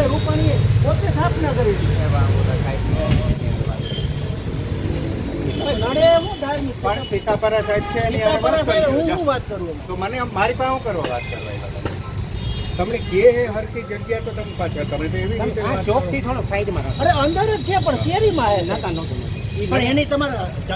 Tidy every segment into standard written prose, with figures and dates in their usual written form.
ભાઈ રૂપાણીએ પોતે સ્થાપના કરી હતી. નડે હું ધાર્મિક પણ સીતાપરા સાહેબ છે એની હારે સીતાપરા વાત સાહેબ કરજો. હું વાત કરું એમ? તો મને મારી પાસે શું કરવા વાત કરવા તમને કે હે હરકી જગ્યા તો તમે પાછા તમે તો એવી રીતે વાત ચોક કરો. થી થોડો સાઈડમાં રાખો. અરે અંદર જ છે પણ શેરીમાં છે નતા નહોતું. પણ એની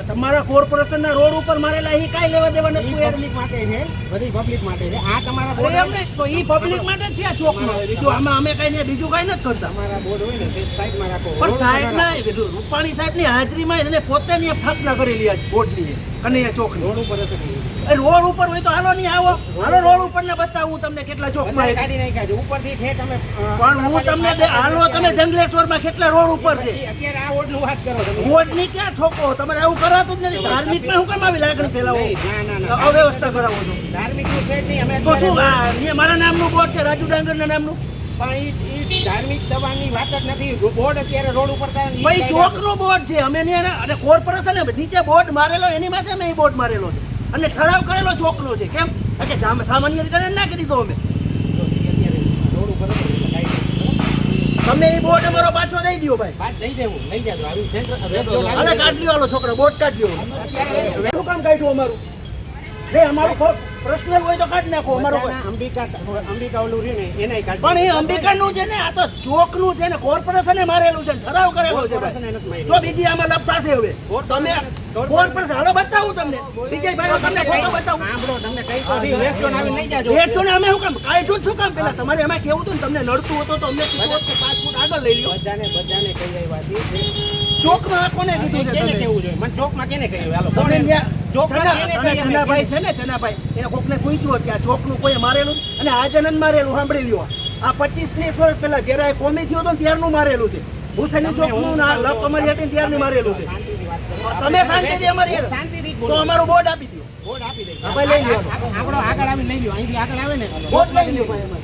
તમારા કોર્પોરેશનના રોડ ઉપર મારેલા એ કાંઈ લેવા દેવા નથી યાર. પબ્લિક માટે છે, બધી પબ્લિક માટે છે. આ તમારા અરે બોર્ડ એમ નહીં, તો ઈ પબ્લિક માટે જ છે આ ચોકમાં. બીજું આમાં અમે કઈ નહીં, બીજું કઈ નથી કરતા. તમારા બોર્ડ હોય ને તે સાઈડમાં રાખો. પણ સાહેબના રૂપાણી સાહેબની હાજરીમાં એને પોતાની એક સ્થાપના કરેલી આ બોર્ડની કનૈયા ચોકની. રોડ ઉપર હતું. રોડ ઉપર હોય તો હાલો નહીં આવો, હાલો રોડ ઉપર ને બતાવું તમને કેટલા ચોકમાં બધાય છે. કાઢી નાખ્યા છે. ઉપરથી ઠેઠ તમે પણ હું તમને હાલો તમે જંગલેશ્વરમાં કેટલા રોડ ઉપર છે. અત્યારે આ બોર્ડનું વાત કરો તમે. બોર્ડની ક્યાં ઠોકો, તમારે આવું કરાતું જ નથી. ધાર્મિકમાં હું કેમ આવી લાગણી ફેલાવો, ના. અવ્યવસ્થા કરાવો છો. ધાર્મિકનું છે જ નહીં. અમે તો શું અત્યારે- આ મારા નામનું બોર્ડ છે, રાજુ ડાંગરના નામનું. પણ ઈ ધાર્મિક દબાણની વાત જ નથી. બોર્ડ અત્યારે રોડ ઉપર કાંઈ ઈ ભાઈ કાંઈ ચોકનું બોર્ડ છે, અમે નહીં અને કોર્પોરેશને નીચે બોર્ડ મારેલો એની માથે અમે બોર્ડ મારેલો છે અને ઠરાવ કરેલો ચોકનો છે. કેમ કે સામાન્ય રીતે એને નાખી દીધો અમે. અત્યારે રોડ ઉપર હતું એટલે કાંઈ નહીં. તમે એ બોર્ડ અમારો પાછો દઈ દો ભાઈ. વાત દઈ દેવું, લઈ જાજો. આવી સેન્ટર હાલે કાઢ લ્યો, હાલો છોકરા બોર્ડ કાઢ લ્યો. શું કામ કાઢ્યું અમારું? નહીં અમારું પર્સનલ હોય તો કાઢી નાખો અમારું કોઈ. અંબિકા ઓલું રહ્યું ને એનાય કાઢી. પણ એ અંબિકાનું છે ને, આ તો ચોકનું છે ને, કોર્પોરેશને મારેલું છે ને ઠરાવ કરેલો છે ભાઈ. કોર્પોરેશને નથી માર્યું. તો બીજી આમાં લપ થશે હવે. તમે કોર્પોરેશન હાલો બતાવું તમને વિજયભાઈ, તમને ફોટો બતાવું. સાંભળો, તમને કઈ તો ઠીક, રેસ્ટોરન્ટ આવીને લઈ જાજો. રેટો ને અમે શું કામ કાઢ્યું શું કામ? પેલા તમારે એમાં કેવું હતું ને, તમને નડતું હતું તો અમને કીધું હોત કે 5 ફૂટ આગળ લઈ લ્યો. બધાને કહી આવ્યા છીએ. ચોકમાં આ કોને કીધું છે કેને તમે? કેવું જોઈએ? મને ચોકમાં કેને કહ્યું? હાલો, તમે કોને? ત્યાં ચોકમાં કેને તમે કહ્યું? ચનાભાઈ છે ને, ચનાભાઈ એને કોકને પૂછ્યું હોત કે આ ચોકનું કોઈ મારેલું અને આજનન મારેલું સાંભળી લ્યો. આ 25-30 વર્ષ પહેલા જ્યારે આ કોમી થયો હતો ને ત્યારનું મારેલું છે. હુસેની ચોકનું ના લપ અમારી હતી ને ત્યારનું મારેલું છે. શાંતિથી વાત કરો. તમે શાંતિથી અમારી હારે. શાંતિથી જ તો બોલો. અમારું બોર્ડ આપી દો. બોર્ડ આપી દઈશ. હા, ભાઈ લઈ લ્યો. આંકડો આગળ આવીને લઈ લ્યો. અહીંથી આગળ આવે ને બોર્ડ લઈ લ્યો ભાઈ અમારે.